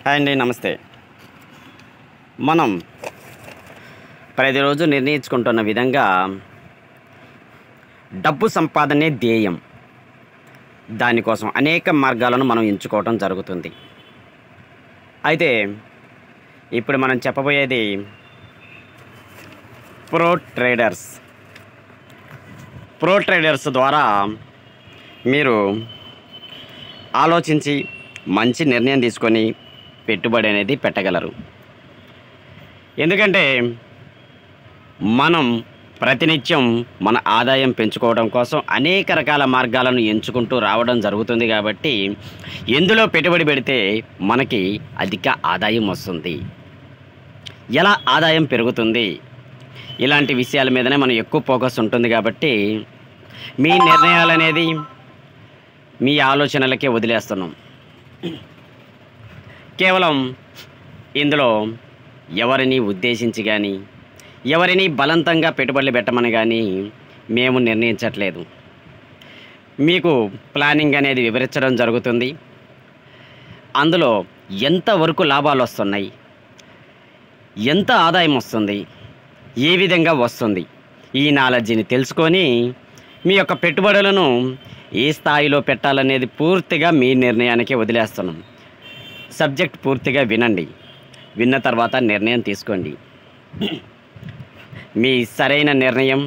Hi అండి, నమస్తే. మనం ప్రతిరోజు నిర్ణయించుకుంటున్న విధంగా డబ్బు సంపాదనే ధ్యేయం. దానికోసం అనేక మార్గాలను మనం ఎంచుకోవటం జరుగుతుంది. అయితే ఇప్పుడు మనం చెప్పబోయేది ప్రో ట్రేడర్స్. ప్రో ట్రేడర్స్ ద్వారా మీరు ఆలోచించి మంచి నిర్ణయం తీసుకొని పెట్టుబడి అనేది పెట్టగలరు. ఎందుకంటే మనం ప్రతినిత్యం మన ఆదాయం పెంచుకోవడం కోసం అనేక రకాల మార్గాలను ఎంచుకుంటూ రావడం జరుగుతుంది. కాబట్టి ఎందులో పెట్టుబడి పెడితే మనకి అధిక ఆదాయం వస్తుంది, ఎలా ఆదాయం పెరుగుతుంది, ఇలాంటి విషయాల మీదనే మనం ఎక్కువ ఫోకస్ ఉంటుంది. కాబట్టి మీ నిర్ణయాలు అనేది మీ ఆలోచనలకే వదిలేస్తున్నాం. కేవలం ఇందులో ఎవరిని ఉద్దేశించి కానీ ఎవరిని బలవంతంగా పెట్టుబడులు పెట్టమని కానీ మేము నిర్ణయించట్లేదు. మీకు ప్లానింగ్ అనేది వివరించడం జరుగుతుంది. అందులో ఎంతవరకు లాభాలు వస్తున్నాయి, ఎంత ఆదాయం వస్తుంది, ఏ విధంగా వస్తుంది, ఈ నాలెడ్జిని తెలుసుకొని మీ యొక్క పెట్టుబడులను ఏ స్థాయిలో పెట్టాలనేది పూర్తిగా మీ నిర్ణయానికి వదిలేస్తున్నాం. సబ్జెక్ట్ పూర్తిగా వినండి, విన్న తర్వాత నిర్ణయం తీసుకోండి. మీ సరైన నిర్ణయం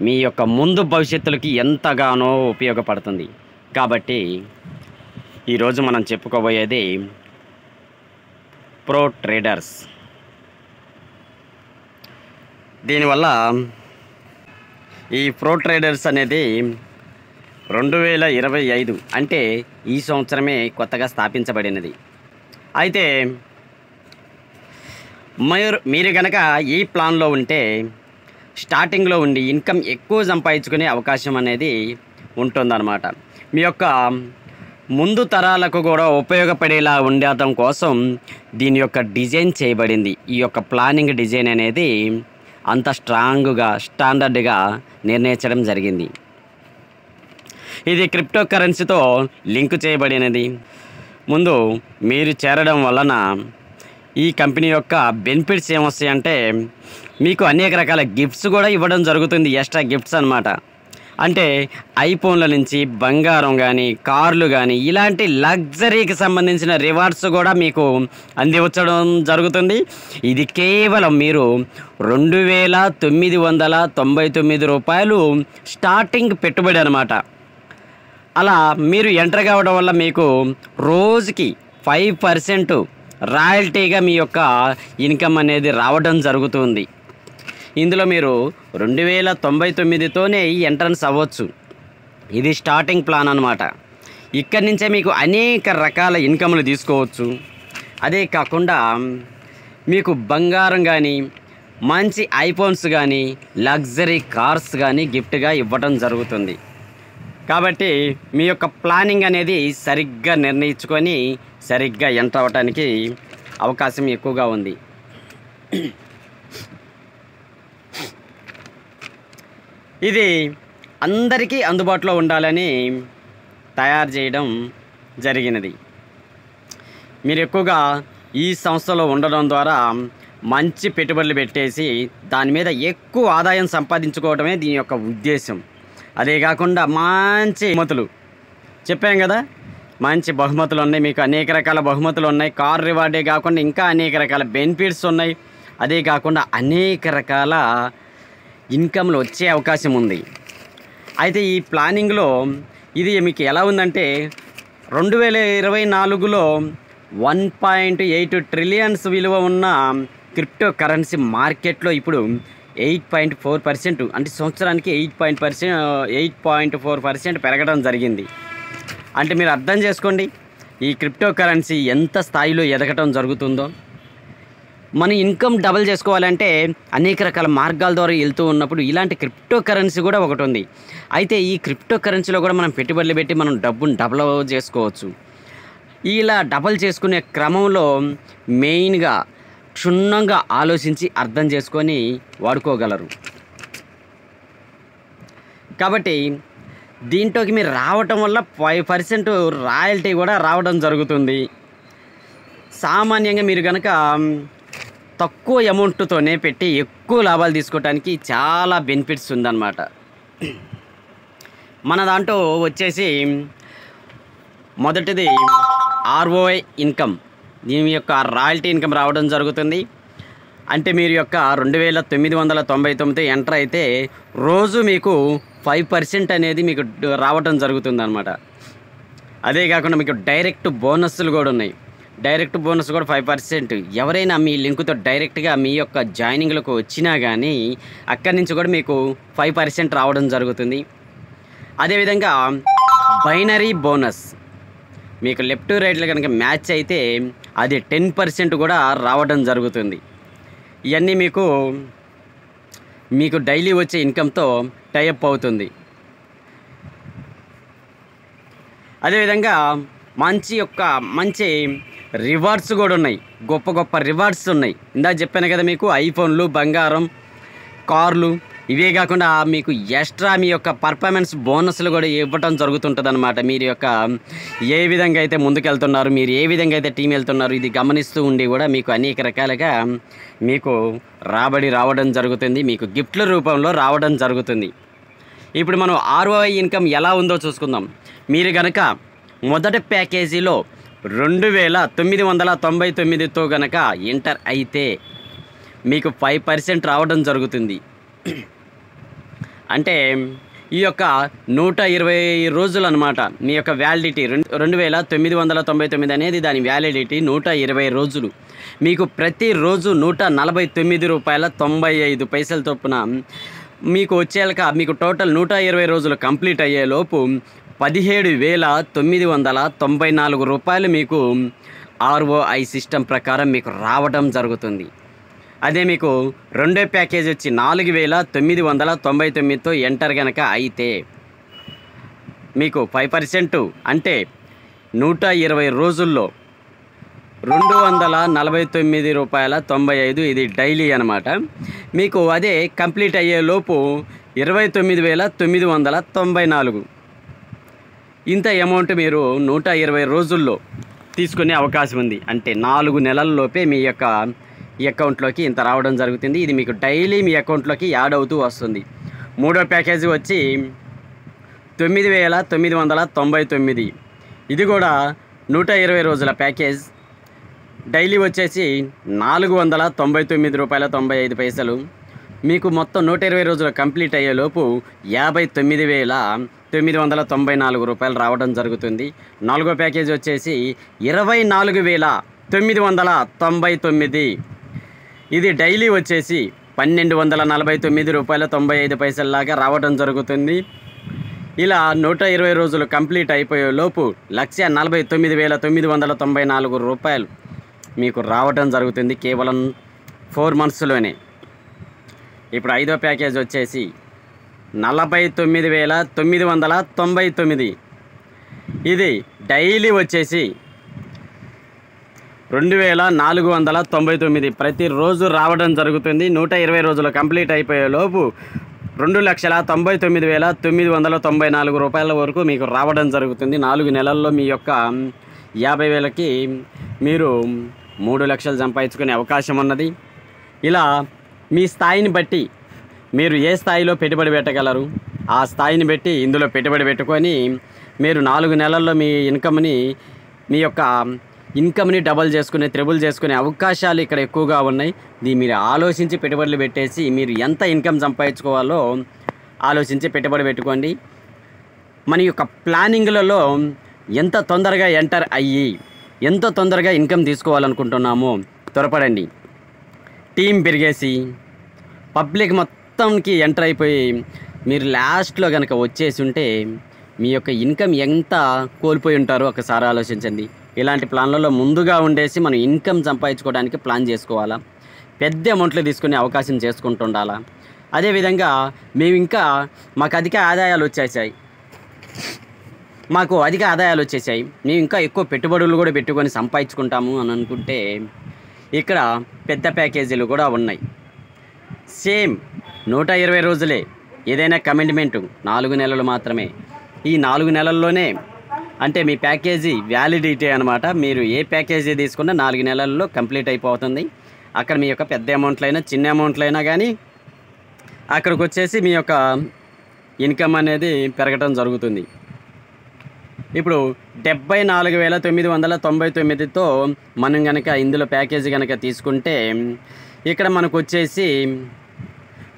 మీ యొక్క ముందు భవిష్యత్తులకి ఎంతగానో ఉపయోగపడుతుంది. కాబట్టి ఈరోజు మనం చెప్పుకోబోయేది ప్రో ట్రేడర్స్. దీనివల్ల ఈ ప్రో ట్రేడర్స్ అనేది 2025 అంటే ఈ సంవత్సరమే కొత్తగా స్థాపించబడినది. అయితే మీరు కనుక ఈ ప్లాన్లో ఉంటే స్టార్టింగ్లో ఉండి ఇన్కమ్ ఎక్కువ సంపాదించుకునే అవకాశం అనేది ఉంటుందన్నమాట. మీ యొక్క ముందు తరాలకు కూడా ఉపయోగపడేలా ఉండటం కోసం దీని యొక్క డిజైన్ చేయబడింది. ఈ యొక్క ప్లానింగ్ డిజైన్ అనేది అంత స్ట్రాంగ్గా స్టాండర్డ్గా నిర్ణయించడం జరిగింది. ఇది క్రిప్టో కరెన్సీతో లింక్ చేయబడినది. ముందు మీరు చేరడం వలన ఈ కంపెనీ యొక్క బెనిఫిట్స్ ఏమొస్తాయంటే మీకు అనేక రకాల గిఫ్ట్స్ కూడా ఇవ్వడం జరుగుతుంది. ఎక్స్ట్రా గిఫ్ట్స్ అన్నమాట. అంటే ఐఫోన్ల నుంచి బంగారం కానీ కార్లు కానీ ఇలాంటి లగ్జరీకి సంబంధించిన రివార్డ్స్ కూడా మీకు అందించడం జరుగుతుంది. ఇది కేవలం మీరు 2,999 రూపాయలు స్టార్టింగ్ పెట్టుబడి అన్నమాట. అలా మీరు ఎంటర్ కావడం వల్ల మీకు రోజుకి 5% రాయల్టీగా మీ యొక్క ఇన్కమ్ అనేది రావడం జరుగుతుంది. ఇందులో మీరు 2,099తోనే ఎంట్రన్స్ అవ్వచ్చు. ఇది స్టార్టింగ్ ప్లాన్ అన్నమాట. ఇక్కడి నుంచే మీకు అనేక రకాల ఇన్కమ్లు తీసుకోవచ్చు. అదే కాకుండా మీకు బంగారం కానీ మంచి ఐఫోన్స్ కానీ లగ్జరీ కార్స్ కానీ గిఫ్ట్గా ఇవ్వడం జరుగుతుంది. కాబట్టి మీ యొక్క ప్లానింగ్ అనేది సరిగ్గా నిర్ణయించుకొని సరిగ్గా ఎంటర్ అవ్వటానికి అవకాశం ఎక్కువగా ఉంది. ఇది అందరికీ అందుబాటులో ఉండాలని తయారు చేయడం జరిగినది. మీరు ఎక్కువగా ఈ సంస్థలో ఉండడం ద్వారా మంచి పెట్టుబడులు పెట్టేసి దాని మీద ఎక్కువ ఆదాయం సంపాదించుకోవడమే దీని యొక్క ఉద్దేశం. అదే కాకుండా మంచి బహుమతులు చెప్పాం కదా, మంచి బహుమతులు ఉన్నాయి. మీకు అనేక రకాల బహుమతులు ఉన్నాయి. కార్ రివార్డే కాకుండా ఇంకా అనేక రకాల బెనిఫిట్స్ ఉన్నాయి. అదే కాకుండా అనేక రకాల ఇన్కమ్లు వచ్చే అవకాశం ఉంది. అయితే ఈ ప్లానింగ్లో ఇది మీకు ఎలా ఉందంటే 2024లో 1.8 ట్రిలియన్స్ విలువ ఉన్న క్రిప్టో కరెన్సీ మార్కెట్లో ఇప్పుడు 8.4% అంటే సంవత్సరానికి 8.4% పెరగడం జరిగింది. అంటే మీరు అర్థం చేసుకోండి ఈ క్రిప్టో కరెన్సీ ఎంత స్థాయిలో ఎదగటం జరుగుతుందో. మన ఇన్కమ్ డబుల్ చేసుకోవాలంటే అనేక రకాల మార్గాల ద్వారా వెళ్తూ ఉన్నప్పుడు ఇలాంటి క్రిప్టో కరెన్సీ కూడా ఒకటి ఉంది. అయితే ఈ క్రిప్టో కరెన్సీలో కూడా మనం పెట్టుబడులు పెట్టి మనం డబ్బును డబుల్ చేసుకోవచ్చు. ఇలా డబుల్ చేసుకునే క్రమంలో మెయిన్గా క్షుణ్ణంగా ఆలోచించి అర్థం చేసుకొని వాడుకోగలరు. కాబట్టి దీంట్లోకి మీరు రావటం వల్ల 5% రాయల్టీ కూడా రావడం జరుగుతుంది. సామాన్యంగా మీరు కనుక తక్కువ అమౌంట్తోనే పెట్టి ఎక్కువ లాభాలు తీసుకోవడానికి చాలా బెనిఫిట్స్ ఉందన్నమాట. మన దాంట్లో వచ్చేసి మొదటిది ఆర్ఓఐ ఇన్కమ్. దీని యొక్క రాయల్టీ ఇన్కమ్ రావడం జరుగుతుంది. అంటే మీరు యొక్క 2999 ఎంటర్ అయితే రోజు మీకు 5% అనేది మీకు రావడం జరుగుతుంది అనమాట. అదే కాకుండా మీకు డైరెక్ట్ బోనస్లు కూడా ఉన్నాయి. డైరెక్ట్ బోనస్ కూడా 5%. ఎవరైనా మీ లింకుతో డైరెక్ట్గా మీ యొక్క జాయినింగ్లకు వచ్చినా కానీ అక్కడి నుంచి కూడా మీకు 5% రావడం జరుగుతుంది. అదేవిధంగా బైనరీ బోనస్ మీకు లెఫ్ట్ రైట్లో కనుక మ్యాచ్ అయితే అది 10% కూడా రావడం జరుగుతుంది. ఇవన్నీ మీకు డైలీ వచ్చే ఇన్కమ్తో టైఅప్ అవుతుంది. అదేవిధంగా మంచి రివార్డ్స్ కూడా ఉన్నాయి. గొప్ప గొప్ప రివార్డ్స్ ఉన్నాయి. ఇందాక చెప్పాను కదా మీకు ఐఫోన్లు, బంగారం, కార్లు. ఇవే కాకుండా మీకు ఎక్స్ట్రా మీ యొక్క పర్ఫార్మెన్స్ బోనస్లు కూడా ఇవ్వటం జరుగుతుంటుంది అనమాట. మీరు యొక్క ఏ విధంగా అయితే ముందుకెళ్తున్నారు, మీరు ఏ విధంగా అయితే టీం వెళ్తున్నారు, ఇది గమనిస్తూ ఉండి కూడా మీకు అనేక రకాలుగా మీకు రాబడి రావడం జరుగుతుంది. మీకు గిఫ్ట్ల రూపంలో రావడం జరుగుతుంది. ఇప్పుడు మనం ఆర్ఓఐ ఇన్కమ్ ఎలా ఉందో చూసుకుందాం. మీరు కనుక మొదటి ప్యాకేజీలో 2999తో కనుక ఎంటర్ అయితే మీకు 5% రావడం జరుగుతుంది. అంటే ఈ యొక్క 120 రోజులు అనమాట. మీ యొక్క వ్యాలిడిటీ 2999 అనేది దాని వ్యాలిడిటీ 120 రోజులు. మీకు ప్రతిరోజు ₹149.95 చొప్పున మీకు వచ్చేలాక మీకు టోటల్ 120 రోజులు కంప్లీట్ అయ్యేలోపు ₹17,994 మీకు ఆర్ఓఐ సిస్టమ్ ప్రకారం మీకు రావడం జరుగుతుంది. అదే మీకు రెండో ప్యాకేజ్ వచ్చి 4,999తో ఎంటర్ కనుక అయితే మీకు 5% అంటే 120 రోజుల్లో ₹249.95 ఇది డైలీ అనమాట. మీకు అదే కంప్లీట్ అయ్యేలోపు 29,994 ఇంత అమౌంట్ మీరు 120 రోజుల్లో తీసుకునే అవకాశం ఉంది. అంటే 4 నెలల్లోపే మీ యొక్క ఈ అకౌంట్లోకి ఇంత రావడం జరుగుతుంది. ఇది మీకు డైలీ మీ అకౌంట్లోకి యాడ్ అవుతూ వస్తుంది. మూడో ప్యాకేజీ వచ్చి 9,999. ఇది కూడా 120 రోజుల ప్యాకేజ్. డైలీ వచ్చేసి ₹499.95. మీకు మొత్తం 120 రోజులు కంప్లీట్ అయ్యేలోపు ₹59,994 రావడం జరుగుతుంది. నాలుగో ప్యాకేజీ వచ్చేసి ₹24,999. ఇది డైలీ వచ్చేసి ₹1,249.95 లాగా రావడం జరుగుతుంది. ఇలా 120 రోజులు కంప్లీట్ అయిపోయేలోపు ₹1,49,994 మీకు రావడం జరుగుతుంది కేవలం 4 మంత్స్లోనే. ఇప్పుడు ఐదో ప్యాకేజ్ వచ్చేసి 49,999. ఇది డైలీ వచ్చేసి 2,499 ప్రతిరోజు రావడం జరుగుతుంది. 120 రోజులు కంప్లీట్ అయిపోయేలోపు ₹2,99,994 వరకు మీకు రావడం జరుగుతుంది. 4 నెలల్లో మీ యొక్క 50,000కి మీరు 3 లక్షలు సంపాదించుకునే అవకాశం ఉన్నది. ఇలా మీ స్థాయిని బట్టి మీరు ఏ స్థాయిలో పెట్టుబడి పెట్టగలరు ఆ స్థాయిని బట్టి ఇందులో పెట్టుబడి పెట్టుకొని మీరు 4 నెలల్లో మీ యొక్క ఇన్కమ్ని డబల్ చేసుకునే, త్రిబుల్ చేసుకునే అవకాశాలు ఇక్కడ ఎక్కువగా ఉన్నాయి. దీన్ని మీరు ఆలోచించి పెట్టుబడులు పెట్టేసి మీరు ఎంత ఇన్కమ్ సంపాదించుకోవాలో ఆలోచించి పెట్టుబడి పెట్టుకోండి. మన యొక్క ప్లానింగ్లలో ఎంత తొందరగా ఎంటర్ అయ్యి ఎంత తొందరగా ఇన్కమ్ తీసుకోవాలనుకుంటున్నామో త్వరపడండి. టీం పెరిగేసి పబ్లిక్ మొత్తంకి ఎంటర్ అయిపోయి మీరు లాస్ట్లో కనుక వచ్చేసి ఉంటే మీ యొక్క ఇన్కమ్ ఎంత కోల్పోయి ఉంటారో ఒకసారి ఆలోచించండి. ఇలాంటి ప్లాన్లలో ముందుగా ఉండేసి మనం ఇన్కమ్ సంపాదించుకోవడానికి ప్లాన్ చేసుకోవాలా, పెద్ద అమౌంట్లు తీసుకునే అవకాశం చేసుకుంటుండాలా. అదేవిధంగా మాకు అధిక ఆదాయాలు వచ్చేసాయి, మేము ఇంకా ఎక్కువ పెట్టుబడులు కూడా పెట్టుకొని సంపాదించుకుంటాము అని అనుకుంటే ఇక్కడ పెద్ద ప్యాకేజీలు కూడా ఉన్నాయి. సేమ్ 120 రోజులే, ఏదైనా కమిట్మెంటు 4 నెలలు మాత్రమే. ఈ 4 నెలల్లోనే అంటే మీ ప్యాకేజీ వ్యాలిడిటీ అనమాట. మీరు ఏ ప్యాకేజీ తీసుకున్నా 4 నెలల్లో కంప్లీట్ అయిపోతుంది. అక్కడ మీ యొక్క పెద్ద అమౌంట్లు అయినా చిన్న అమౌంట్లు అయినా కానీ అక్కడికి వచ్చేసి మీ యొక్క ఇన్కమ్ అనేది పెరగటం జరుగుతుంది. ఇప్పుడు 74,999తో మనం కనుక ఇందులో ప్యాకేజీ కనుక తీసుకుంటే ఇక్కడ మనకు వచ్చేసి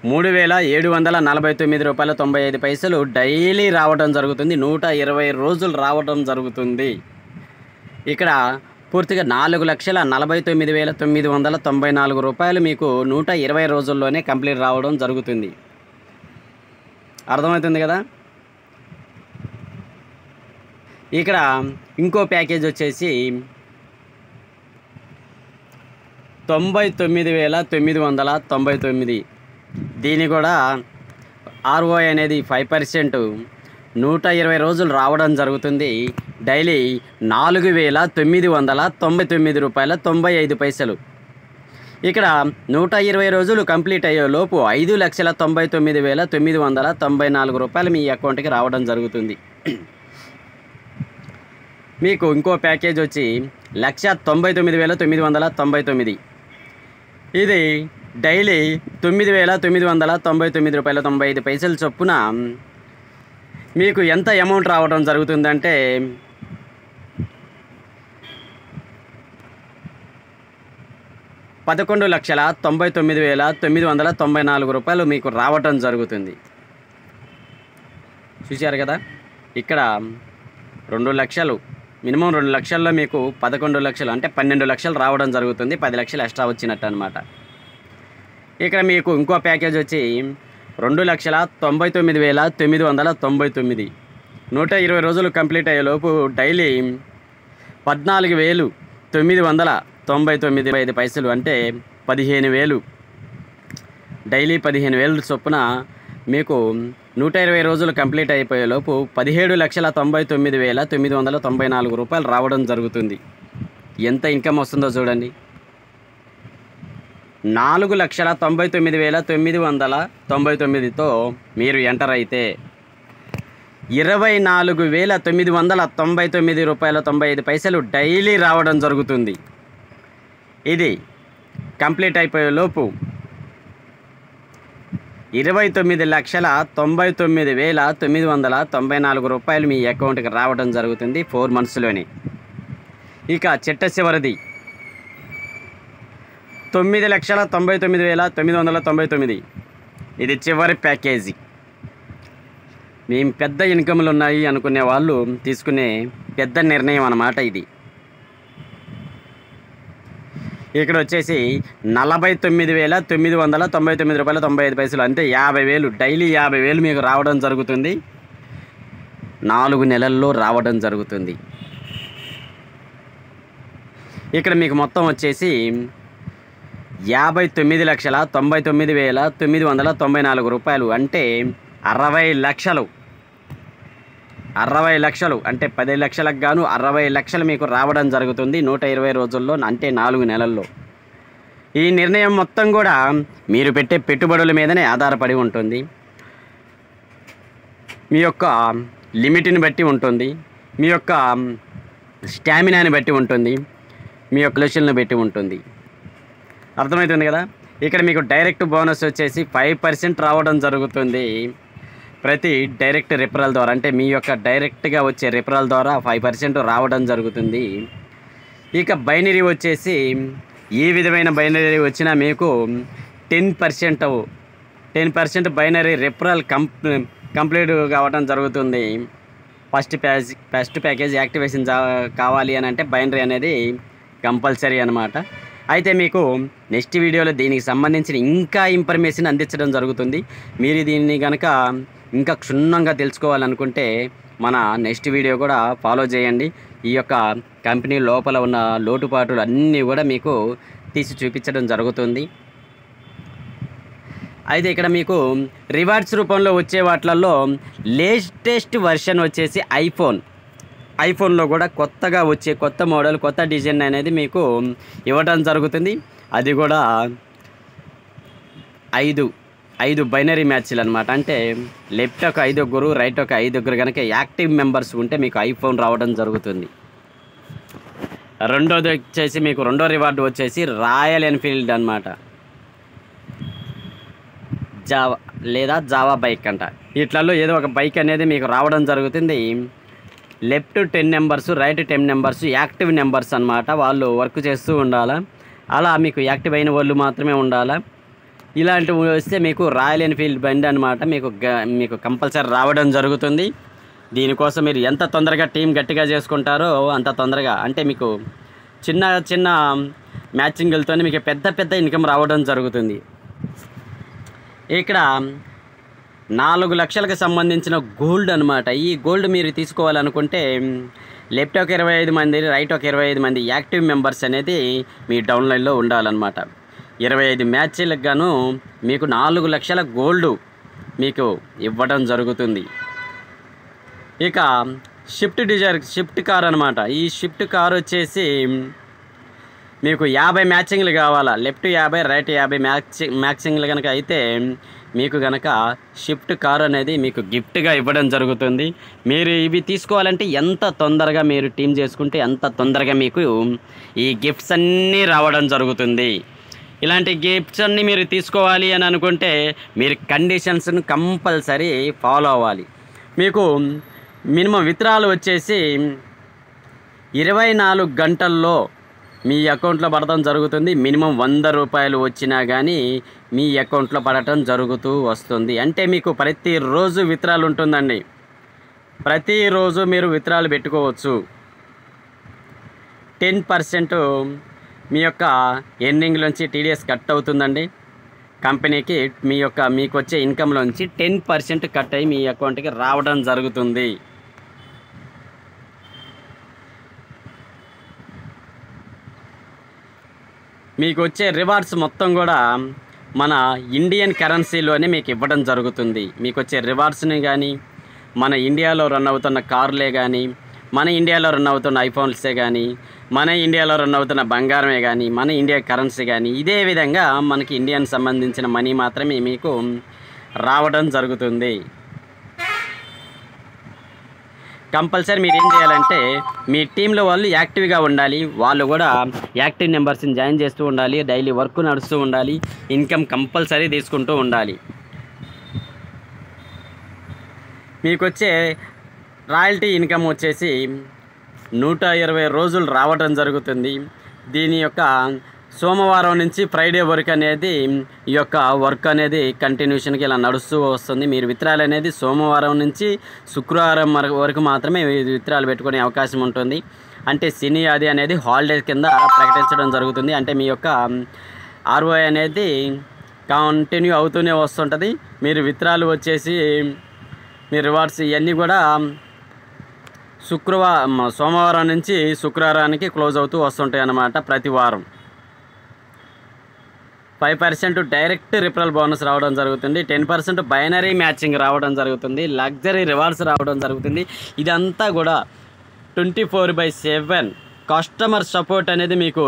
3,749 రూపాయల 95 పైసలు డైలీ రావడం జరుగుతుంది. 120 రోజులు రావడం జరుగుతుంది. ఇక్కడ పూర్తిగా 4,49,994 రూపాయలు మీకు 120 రోజుల్లోనే కంప్లీట్ రావడం జరుగుతుంది. అర్థమవుతుంది కదా. ఇక్కడ ఇంకో ప్యాకేజ్ వచ్చేసి 99,999. దీని కూడా ఆర్ఓఐ అనేది 5%, 120 రోజులు రావడం జరుగుతుంది. డైలీ 4,999 రూపాయల 95 పైసలు. ఇక్కడ 120 రోజులు కంప్లీట్ అయ్యే లోపు 5,99,994 రూపాయలు మీ అకౌంట్కి రావడం జరుగుతుంది. మీకు ఇంకో ప్యాకేజ్ వచ్చి 1,99,999. ఇది డైలీ 9,999 రూపాయల 95 పైసలు చొప్పున మీకు ఎంత అమౌంట్ రావడం జరుగుతుందంటే 11,99,994 రూపాయలు మీకు రావటం జరుగుతుంది. చూశారు కదా. ఇక్కడ 2 లక్షలు మినిమం 2 లక్షల్లో మీకు 11 లక్షలు అంటే 12 లక్షలు రావడం జరుగుతుంది. 10 లక్షలు ఎక్స్ట్రా వచ్చినట్టు అనమాట. ఇక్కడ మీకు ఇంకో ప్యాకేజ్ వచ్చి 2,99,999. 120 రోజులు కంప్లీట్ అయ్యేలోపు డైలీ 14,999 పైసలు అంటే 15,000. డైలీ 15,000 చొప్పున మీకు 120 రోజులు కంప్లీట్ అయిపోయేలోపు 17,99,994 రూపాయలు రావడం జరుగుతుంది. ఎంత ఇన్కమ్ వస్తుందో చూడండి. 4,99,999తో మీరు ఎంటర్ అయితే 24,999 రూపాయల 95 పైసలు డైలీ రావడం జరుగుతుంది. ఇది కంప్లీట్ అయిపోయేలోపు 29,99,994 రూపాయలు మీ అకౌంట్కి రావడం జరుగుతుంది 4 మంత్స్లోనే. ఇక చిట్ట చివరిది 9,99,999. ఇది చివరి ప్యాకేజీ. మేము పెద్ద ఇన్కమ్లు ఉన్నాయి అనుకునే వాళ్ళు తీసుకునే పెద్ద నిర్ణయం అన్నమాట ఇది. ఇక్కడ వచ్చేసి 49,999 రూపాయల 95 పైసలు అంటే 50,000. డైలీ 50,000 మీకు రావడం జరుగుతుంది. 4 నెలల్లో రావడం జరుగుతుంది. ఇక్కడ మీకు మొత్తం వచ్చేసి 59,99,994 రూపాయలు అంటే 60 లక్షలు. 60 లక్షలు అంటే 10 లక్షలకు గాను 60 లక్షలు మీకు రావడం జరుగుతుంది 120 రోజుల్లో అంటే 4 నెలల్లో. ఈ నిర్ణయం మొత్తం కూడా మీరు పెట్టే పెట్టుబడుల మీదనే ఆధారపడి ఉంటుంది. మీ యొక్క లిమిట్ని బట్టి ఉంటుంది, మీ యొక్క స్టామినాని బట్టి ఉంటుంది, మీ యొక్క లక్ష్యాలను బట్టి ఉంటుంది. అర్థమవుతుంది కదా. ఇక్కడ మీకు డైరెక్ట్ బోనస్ వచ్చేసి 5% రావడం జరుగుతుంది ప్రతి డైరెక్ట్ రిఫరల్ ద్వారా. అంటే మీ యొక్క డైరెక్ట్గా వచ్చే రిఫరల్ ద్వారా 5% రావడం జరుగుతుంది. ఇక బైనరీ వచ్చేసి ఈ విధమైన బైనరీ వచ్చినా మీకు 10% బైనరీ రిఫరల్ కంప్లీట్ కావడం జరుగుతుంది. ఫస్ట్ ప్యాకేజ్ యాక్టివేషన్ కావాలి అని అంటే బైనరీ అనేది కంపల్సరీ అనమాట. అయితే మీకు నెక్స్ట్ వీడియోలో దీనికి సంబంధించిన ఇంకా ఇన్ఫర్మేషన్ అందించడం జరుగుతుంది. మీరు దీన్ని కనుక ఇంకా క్షుణ్ణంగా తెలుసుకోవాలనుకుంటే మన నెక్స్ట్ వీడియో కూడా ఫాలో చేయండి. ఈ యొక్క కంపెనీ లోపల ఉన్న లోటుపాట్లు అన్నీ కూడా మీకు తీసి చూపించడం జరుగుతుంది. అయితే ఇక్కడ మీకు రివార్డ్స్ రూపంలో వచ్చే వాటిల్లో లేటెస్ట్ వర్షన్ వచ్చేసి ఐఫోన్లో కూడా కొత్తగా వచ్చే కొత్త మోడల్ కొత్త డిజైన్ అనేది మీకు ఇవ్వడం జరుగుతుంది. అది కూడా 5 బైనరీ మ్యాచ్లు అనమాట. అంటే లెఫ్ట్ ఒక 5 రైట్ ఒక 5 కనుక యాక్టివ్ మెంబర్స్ ఉంటే మీకు ఐఫోన్ రావడం జరుగుతుంది. రెండోది వచ్చేసి మీకు రెండో రివార్డు వచ్చేసి రాయల్ ఎన్ఫీల్డ్ అనమాట. జావా బైక్ అంట. వీటిలలో ఏదో ఒక బైక్ అనేది మీకు రావడం జరుగుతుంది. Left 10 numbers, right 10 numbers active numbers అనమాట. వాళ్ళు వర్క్ చేస్తూ ఉండాలా. అలా మీకు యాక్టివ్ అయిన వాళ్ళు మాత్రమే ఉండాలా. ఇలాంటివి వస్తే మీకు రాయల్ ఎన్ఫీల్డ్ బండి అనమాట మీకు కంపల్సరీ రావడం జరుగుతుంది. దీనికోసం మీరు ఎంత తొందరగా టీం గట్టిగా చేసుకుంటారో అంత తొందరగా, అంటే మీకు చిన్న చిన్న మ్యాచింగ్లతో మీకు పెద్ద ఇన్కమ్ రావడం జరుగుతుంది. ఇక్కడ 4 లక్షలకు సంబంధించిన గోల్డ్ అనమాట. ఈ గోల్డ్ మీరు తీసుకోవాలనుకుంటే లెఫ్ట్ ఒక 25 మంది, రైట్ ఒక 25 మంది యాక్టివ్ మెంబర్స్ అనేది మీ డౌన్లైన్లో ఉండాలన్నమాట. 25 మ్యాచ్లకు గాను మీకు 4 లక్షల గోల్డ్ మీకు ఇవ్వడం జరుగుతుంది. ఇక షిఫ్ట్ కార్ అనమాట. ఈ షిఫ్ట్ కార్ వచ్చేసి మీకు 50 మ్యాచింగ్లు కావాలా. లెఫ్ట్ 50, రైట్ 50 మ్యాచింగ్లు కనుక అయితే మీకు కనుక షిఫ్ట్ కార్ అనేది మీకు గిఫ్ట్గా ఇవ్వడం జరుగుతుంది. మీరు ఇవి తీసుకోవాలంటే ఎంత తొందరగా మీరు టీం చేసుకుంటే అంత తొందరగా మీకు ఈ గిఫ్ట్స్ అన్నీ రావడం జరుగుతుంది. ఇలాంటి గిఫ్ట్స్ అన్నీ మీరు తీసుకోవాలి అని అనుకుంటే మీరు కండిషన్స్ను కంపల్సరీ ఫాలో అవ్వాలి. మీకు మినిమం విత్డ్రాలు వచ్చేసి 24 గంటల్లో మీ అకౌంట్లో పడటం జరుగుతుంది. మినిమం 100 రూపాయలు వచ్చినా కానీ మీ అకౌంట్లో పడటం జరుగుతూ వస్తుంది. అంటే మీకు ప్రతిరోజు విత్డ్రాలు ఉంటుందండి. ప్రతిరోజు మీరు విత్డ్రాలు పెట్టుకోవచ్చు. 10% మీ యొక్క ఎర్నింగ్లోంచి టీడీఎస్ కట్ అవుతుందండి. కంపెనీకి మీకు వచ్చే ఇన్కంలోంచి 10% కట్ అయ్యి మీ అకౌంట్కి రావడం జరుగుతుంది. మీకు వచ్చే రివార్డ్స్ మొత్తం కూడా మన ఇండియన్ కరెన్సీలోనే మీకు ఇవ్వడం జరుగుతుంది. మీకు వచ్చే రివార్డ్స్ని కానీ మన ఇండియాలో రన్ అవుతున్న కార్లే కానీ, మన ఇండియాలో రన్ అవుతున్న ఐఫోన్సే కానీ, మన ఇండియాలో రన్ అవుతున్న బంగారమే కానీ, మన ఇండియా కరెన్సీ కానీ, ఇదే విధంగా మనకి ఇండియన్ సంబంధించిన మనీ మాత్రమే మీకు రావడం జరుగుతుంది. కంపల్సరీ మీరు ఏం చేయాలంటే మీ టీంలో వాళ్ళు యాక్టివ్గా ఉండాలి. వాళ్ళు కూడా యాక్టివ్ నెంబర్స్ని జాయిన్ చేస్తూ ఉండాలి. డైలీ వర్క్ నడుస్తూ ఉండాలి. ఇన్కమ్ కంపల్సరీ తీసుకుంటూ ఉండాలి. మీకు వచ్చే రాయల్టీ ఇన్కమ్ వచ్చేసి 120 రోజులు రావడం జరుగుతుంది. దీని యొక్క సోమవారం నుంచి ఫ్రైడే వరకు అనేది ఈ యొక్క వర్క్ అనేది కంటిన్యూషన్కి ఇలా నడుస్తూ వస్తుంది. మీరు విత్డ్రాల్ అనేది సోమవారం నుంచి శుక్రవారం వరకు మాత్రమే విత్డ్రాల్ పెట్టుకునే అవకాశం ఉంటుంది. అంటే శని ఆది అనేది హాలిడే కింద ప్రకటించడం జరుగుతుంది. అంటే మీ యొక్క ఆర్ఓఐ అనేది కంటిన్యూ అవుతూనే వస్తుంటుంది. మీరు విత్డ్రాల్ వచ్చేసి మీ రివార్డ్స్ ఇవన్నీ కూడా సోమవారం నుంచి శుక్రవారానికి క్లోజ్ అవుతూ వస్తుంటాయి అన్నమాట. ప్రతి వారం 5% డైరెక్ట్ రిఫరల్ బోనస్ రావడం జరుగుతుంది. 10% బైనరీ మ్యాచింగ్ రావడం జరుగుతుంది. లగ్జరీ రివార్డ్స్ రావడం జరుగుతుంది. ఇదంతా కూడా 24/7 కస్టమర్ సపోర్ట్ అనేది మీకు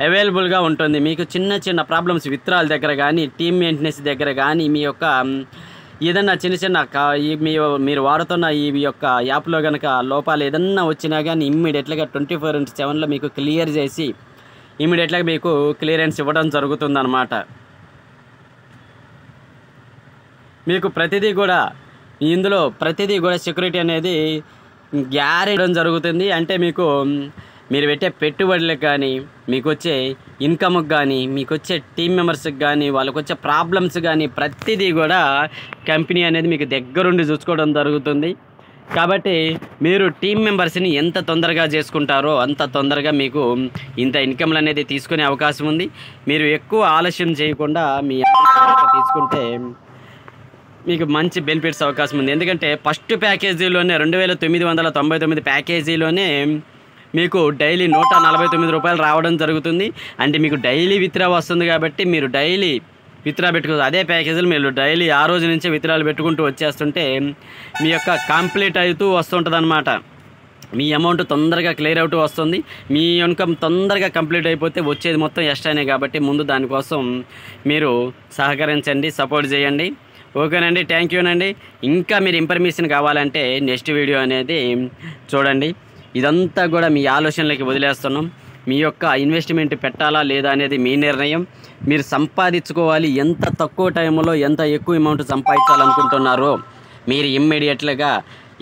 అవైలబుల్గా ఉంటుంది. మీకు చిన్న చిన్న ప్రాబ్లమ్స్ విత్డ్రాల్ దగ్గర కానీ, టీమ్ మెయింటెనెన్స్ దగ్గర కానీ, మీ యొక్క ఏదన్నా చిన్న మీరు వాడుతున్న ఈ యొక్క యాప్లో కనుక లోపాలు ఏదన్నా వచ్చినా కానీ ఇమ్మీడియట్గా 24/7లో మీకు క్లియర్ చేసి ఇమ్మీడియట్గా మీకు క్లియరెన్స్ ఇవ్వడం జరుగుతుందన్నమాట. మీకు ఇందులో ప్రతిదీ కూడా సెక్యూరిటీ అనేది గ్యారెంటీ జరుగుతుంది. అంటే మీరు పెట్టే పెట్టుబడులకు కానీ, మీకు వచ్చే ఇన్కమ్కి కానీ, మీకు వచ్చే టీమ్ మెంబర్స్కి కానీ, వాళ్ళకి వచ్చే ప్రాబ్లమ్స్ కానీ ప్రతిదీ కూడా కంపెనీ అనేది మీకు దగ్గరుండి చూసుకోవడం జరుగుతుంది. కాబట్టి మీరు టీమ్ మెంబర్స్ని ఎంత తొందరగా చేసుకుంటారో అంత తొందరగా మీకు ఇంత ఇన్కమ్లు అనేది తీసుకునే అవకాశం ఉంది. మీరు ఎక్కువ ఆలస్యం చేయకుండా మీ అమౌంట్ తీసుకుంటే మీకు మంచి బెనిఫిట్స్ అవకాశం ఉంది. ఎందుకంటే ఫస్ట్ ప్యాకేజీలోనే 2999 ప్యాకేజీలోనే మీకు డైలీ 149 రూపాయలు రావడం జరుగుతుంది. అంటే మీకు డైలీ విత్డ్రా వస్తుంది కాబట్టి మీరు డైలీ విత్డ్రా పెట్టుకోవచ్చు. అదే ప్యాకేజీలు మీరు డైలీ ఆ రోజు నుంచే విత్డ్రాలు పెట్టుకుంటూ వచ్చేస్తుంటే మీ యొక్క కంప్లీట్ అవుతూ వస్తుంటుంది అన్నమాట. మీ అమౌంట్ తొందరగా క్లియర్ అవుతూ వస్తుంది. మీ ఇన్కమ్ తొందరగా కంప్లీట్ అయిపోతే వచ్చేది మొత్తం ఎక్స్ట్రానే కాబట్టి ముందు దానికోసం మీరు సహకరించండి, సపోర్ట్ చేయండి. ఓకేనండి, థ్యాంక్ యూనండి. ఇంకా మీరు ఇన్ఫర్మేషన్ కావాలంటే నెక్స్ట్ వీడియో అనేది చూడండి. ఇదంతా కూడా మీ ఆలోచనలకి వదిలేస్తున్నాం. మీ యొక్క ఇన్వెస్ట్మెంట్ పెట్టాలా లేదా అనేది మీ నిర్ణయం. మీరు సంపాదించుకోవాలి, ఎంత తక్కువ టైంలో ఎంత ఎక్కువ అమౌంట్ సంపాదించాలనుకుంటున్నారో మీరు ఇమ్మీడియట్గా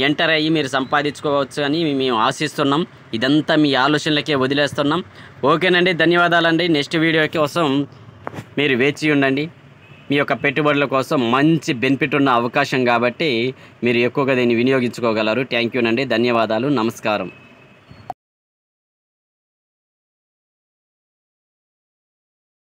ఎంటర్ అయ్యి మీరు సంపాదించుకోవచ్చు అని మేము ఆశిస్తున్నాం. ఇదంతా మీ ఆలోచనలకే వదిలేస్తున్నాం. ఓకేనండి, ధన్యవాదాలండి. నెక్స్ట్ వీడియో కోసం మీరు వేచి ఉండండి. మీ యొక్క పెట్టుబడుల కోసం మంచి బెనిఫిట్ ఉన్న అవకాశం కాబట్టి మీరు ఎక్కువగా దీన్ని వినియోగించుకోగలరు. థ్యాంక్ యూనండి, ధన్యవాదాలు, నమస్కారం.